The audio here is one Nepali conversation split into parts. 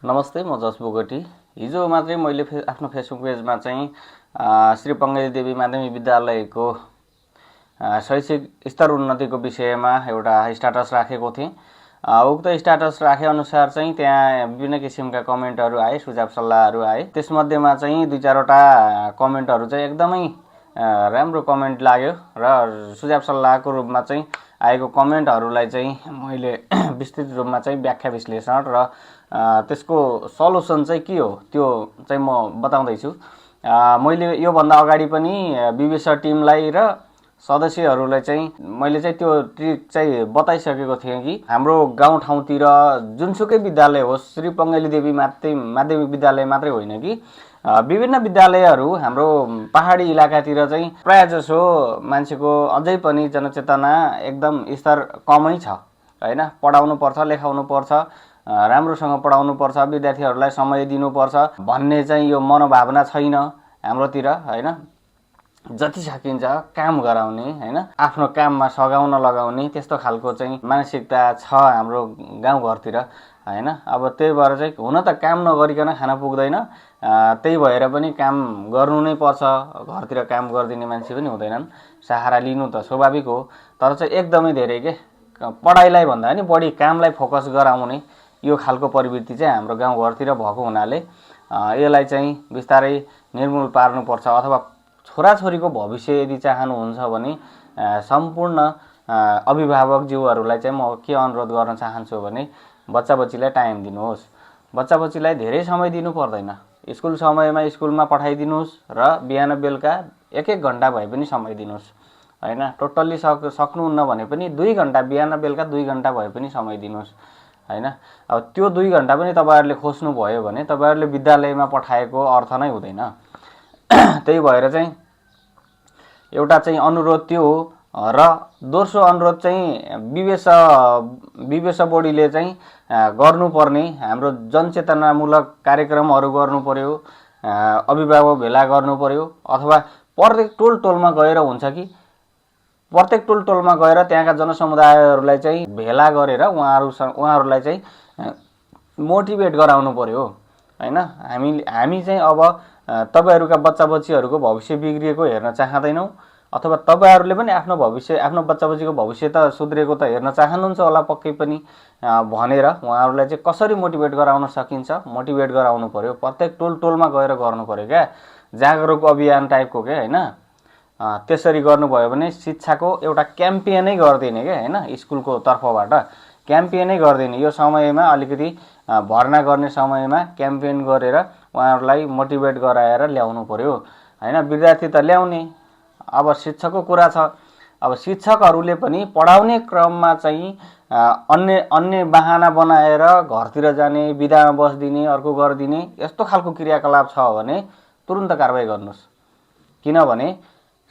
नमस्ते, म जस बोगटी। हिजो मात्रै मैले आफ्नो फेसबुक पेजमा चाहिँ श्री पङ्गेली देवी माध्यमिक विद्यालयको शैक्षिक स्तर उन्नतिको विषयमा एउटा स्ट्याटस राखेको थिएँ। उक्त स्ट्याटस राखेअनुसार चाहिँ त्यहाँ विभिन्न किसिमका कमेन्टहरू आए, सुझाव सल्लाहहरू आए। त्यसमध्येमा चाहिँ 2-4वटा कमेन्टहरू चाहिँ एकदमै राम्रो कमेन्ट लाग्यो र सुझाव सल्लाहको रूपमा चाहिँ आएको कमेन्टहरूलाई चाहिँ मैले विस्तृत रूपमा चाहिँ व्याख्या विश्लेषण र त्यसको सल्युसन चाहिँ के हो त्यो चाहिँ म बताउँदैछु। मैले योभन्दा अगाडि पनि विवेश टिमलाई र सदस्यहरूलाई चाहिँ मैले चाहिँ त्यो ट्रिक चाहिँ बताइसकेको थिएँ कि हाम्रो गाउँठाउँतिर जुनसुकै विद्यालय होस्, श्री पङ्गेली देवी माध्यमिक विद्यालय मात्रै होइन कि विभिन्न विद्यालयहरू हाम्रो पहाडी इलाकातिर चाहिँ प्रायःजसो मान्छेको अझै पनि जनचेतना एकदम स्तर कमै छ हैन। पढाउनु पर्छ, लेखाउनु पर्छ, राम्रोसँग पढाउनु पर्छ, विद्यार्थीहरूलाई समय दिनुपर्छ भन्ने चाहिँ यो मनोभावना छैन हाम्रोतिर हैन। जति सकिन्छ काम गराउने हैन, आफ्नो काममा सघाउन लगाउने त्यस्तो खालको चाहिँ मानसिकता छ हाम्रो गाउँघरतिर हैन। अब त्यही भएर चाहिँ हुन त काम नगरिकन खाना पुग्दैन, त्यही भएर पनि काम गर्नु नै पर्छ। घरतिर काम गरिदिने मान्छे पनि हुँदैनन्, सहारा लिनु त स्वाभाविक हो। तर चाहिँ एकदमै धेरै के पढाइलाई भन्दा नि बढी कामलाई फोकस गराउने यो खालको प्रवृत्ति चाहिँ हाम्रो गाउँघरतिर भएको हुनाले यसलाई चाहिँ बिस्तारै निर्मूल पार्नुपर्छ। अथवा छोराछोरीको भविष्य यदि चाहनुहुन्छ भने सम्पूर्ण अभिभावकज्यूहरूलाई चाहिँ म के अनुरोध गर्न चाहन्छु भने बच्चा-बच्चीलाई टाइम दिनुहोस्। बच्चा-बच्चीलाई धेरै समय दिनु पर्दैन। स्कुल समयमा स्कुलमा पठाइदिनुहोस् र बिहान बेलुका 1-1 घण्टा भए पनि समय दिनुहोस् हैन। टोटल्ली सक्नुहुन्न भने पनि 2 घण्टा बिहान बेलुका 2 घण्टा भए पनि समय दिनुहोस् हैन। अब त्यो 2 घण्टा पनि तपाईहरुले खोज्नु भयो भने तपाईहरुले विद्यालयमा पठाएको अर्थ नै हुँदैन। त्यही भएर चाहिँ एउटा चाहिँ अनुरोध त्यो हो। र दोस्रो अनुरोध चाहिँ विवेश बोडीले चाहिँ गर्नुपर्ने हाम्रो जनचेतनामूलक कार्यक्रमहरू गर्नु पर्यो, अभिभावक भेला गर्नु पर्यो। अथवा प्रत्येक टोलमा गएर हुन्छ कि प्रत्येक टोलमा गएर त्यहाँका जनसमुदायहरूलाई चाहिँ भेला गरेर उहाँहरूलाई चाहिँ मोटिभेट गराउनु पर्यो हैन। हामी चाहिँ अब तपाईहरुका बच्चा-बच्चीहरुको भविष्य बिग्रिएको हेर्न चाहदैनौं, अथवा तपाईहरुले पनि आफ्नो बच्चा-बच्चीको भविष्य त सुध्रेको त हेर्न चाहनुहुन्छ होला पक्कै पनि भनेर उहाँहरूलाई चाहिँ कसरी मोटिभेट गराउन सकिन्छ मोटिभेट गराउनु पर्यो। प्रत्येक टोलमा गएर गर्नु पर्यो क्या, जागरुक अभियान टाइपको के हैन। त्यसरी गर्नुभयो भने शिक्षाको एउटा क्याम्पेनै गर्दिने के हैन, स्कुलको तर्फबाट क्याम्पेनै गर्दिने। यो समयमा अलिकति भर्ना गर्ने समयमा क्याम्पेन गरेर उहाँहरूलाई मोटिभेट गराएर ल्याउनु पर्यो हैन। विद्यार्थी त ल्याउने, अब शिक्षकको कुरा छ। अब शिक्षकहरूले पनि पढाउने क्रममा चाहिँ अन्य बहाना बनाएर घरतिर जाने, बिदामा बस्दिने, अर्को गर्दिने यस्तो खालको क्रियाकलाप छ भने तुरुन्त कारबाही गर्नुस्। किनभने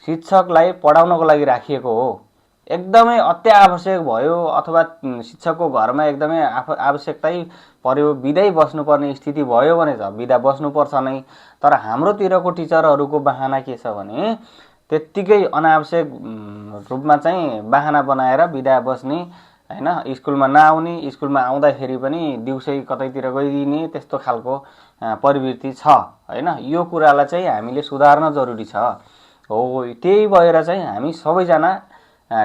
शिक्षकलाई पढाउनको लागि राखिएको हो। एकदमै अत्यावश्यक भयो अथवा शिक्षकको घरमा एकदमै आवश्यकतै पर्यो, बिदै बस्नुपर्ने स्थिति भयो भने त बिदा बस्नुपर्छ नै। तर हाम्रोतिरको टिचरहरूको बहाना के छ भने त्यत्तिकै अनावश्यक रूपमा चाहिँ बहाना बनाएर बिदा बस्ने हैन, स्कुलमा नआउने, स्कुलमा आउँदाखेरि पनि दिउँसै कतैतिर गइदिने त्यस्तो खालको प्रवृत्ति छ हैन। यो कुरालाई चाहिँ हामीले सुधार्न जरुरी छ हो। त्यही भएर चाहिँ हामी सबैजना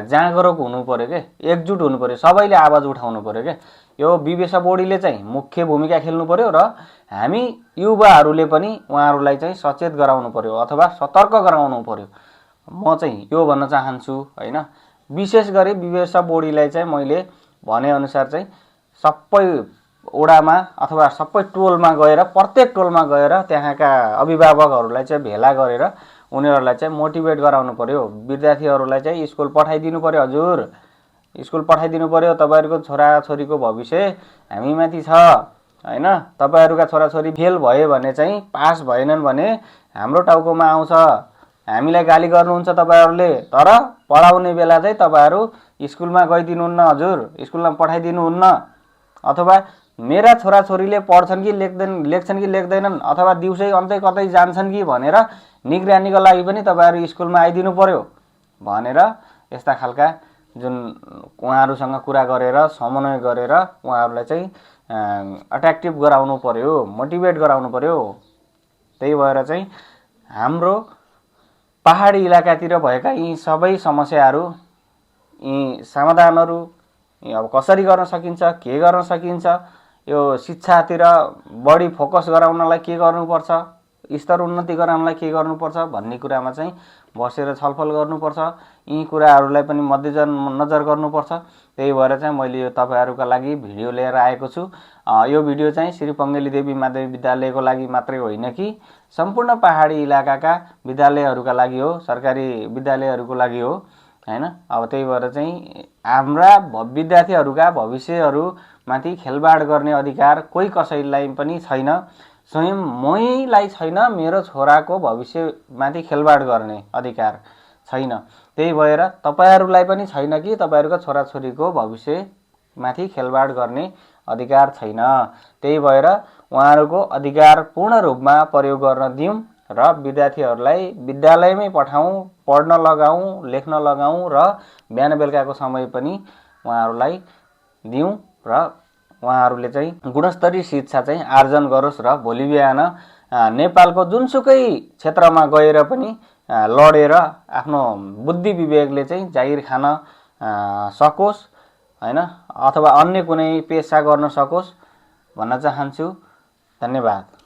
जागरुक हुनु पर्यो के, एकजुट हुनु पर्यो, सबैले आवाज उठाउनु पर्यो के। यो विवेश बोडीले चाहिँ मुख्य भूमिका खेल्नु पर्यो र हामी युवाहरूले पनि उहाँहरूलाई चाहिँ सचेत गराउनु पर्यो अथवा सतर्क गराउनु पर्यो। म चाहिँ यो भन्न चाहन्छु हैन। विशेष गरी विवेश बोडीलाई चाहिँ मैले भने अनुसार चाहिँ सबै ओडामा अथवा सबै टोलमा गएर प्रत्येक टोलमा गएर त्यहाँका अभिभावकहरूलाई चाहिँ भेला गरेर उनीहरूलाई चाहिँ मोटिभेट गराउनु पर्यो। विद्यार्थीहरूलाई चाहिँ स्कुल पठाइदिनु पर्यो। हजुर स्कुल पठाइदिनु पर्यो, तपाईहरुको छोराछोरीको भविष्य हामीमाथि छ हैन। तपाईहरुका छोराछोरी फेल भयो भने चाहिँ पास भएनन् भने हाम्रो टाउकोमा आउँछ, हामीलाई गाली गर्नुहुन्छ तपाईहरुले। तर पढाउने बेला चाहिँ तपाईहरु स्कुलमा गइदिनुहुन्न, हजुर स्कुलमा पठाइदिनुहुन्न। अथवा मेरा छोराछोरीले पढ्छन् कि लेख्छन् कि लेख्दैनन्, अथवा दिउँसै अन्तै कतै जान्छन् कि भनेर निगरानीको लागि पनि तपाईहरु स्कुलमा आइदिनु पर्यो भनेर यस्ता खालका जुन उहाँहरूसँग कुरा गरेर समन्वय गरेर उहाँहरूलाई चाहिँ अट्र्याक्टिभ गराउनु पर्यो, मोटिभेट गराउनु पर्यो। त्यही भएर चाहिँ हाम्रो पहाडी इलाकातिर भएका यी सबै समस्याहरू, यी समाधानहरू अब कसरी गर्न सकिन्छ, के गर्न सकिन्छ, यो शिक्षातिर बढी फोकस गराउनलाई के गर्नुपर्छ, स्तर उन्नति गराउनलाई के गर्नुपर्छ भन्ने कुरामा चाहिँ बसेर छलफल गर्नुपर्छ। यी कुराहरूलाई पनि मध्यनजर गर्नुपर्छ। त्यही भएर चाहिँ मैले यो तपाईहरुका लागि भिडियो लिएर आएको छु। यो भिडियो चाहिँ श्री पङ्गेली देवी माध्यमिक विद्यालयको लागि मात्रै होइन कि सम्पूर्ण पहाडी इलाकाका विद्यालयहरूका लागि हो, सरकारी विद्यालयहरूको लागि हो हैन। अब त्यही भएर चाहिँ हाम्रा विद्यार्थीहरूका भविष्यहरूमाथि खेलबाड गर्ने अधिकार कोही कसैलाई पनि छैन। स्वयं मैलाई छैन, मेरो छोराको भविष्यमाथि खेलबाड गर्ने अधिकार छैन। त्यही भएर तपाईहरुलाई पनि छैन कि तपाईहरुको छोराछोरीको भविष्यमाथि खेलबाड गर्ने अधिकार छैन। त्यही भएर उहाँहरूको अधिकार पूर्ण रूपमा प्रयोग गर्न दिउँ र विद्यार्थीहरूलाई विद्यालयमै पठाउँ, पढ्न लगाउँ, लेख्न लगाउँ र बिहान बेलुकाको समय पनि उहाँहरूलाई दिउँ र उहाँहरूले चाहिँ गुणस्तरीय शिक्षा चाहिँ आर्जन गरोस् र भोलि बिहान नेपालको जुनसुकै क्षेत्रमा गएर पनि लडेर आफ्नो बुद्धि विवेकले चाहिँ जागिर खान सकोस् हैन, अथवा अन्य कुनै पेशा गर्न सकोस् भन्न चाहन्छु। धन्यवाद।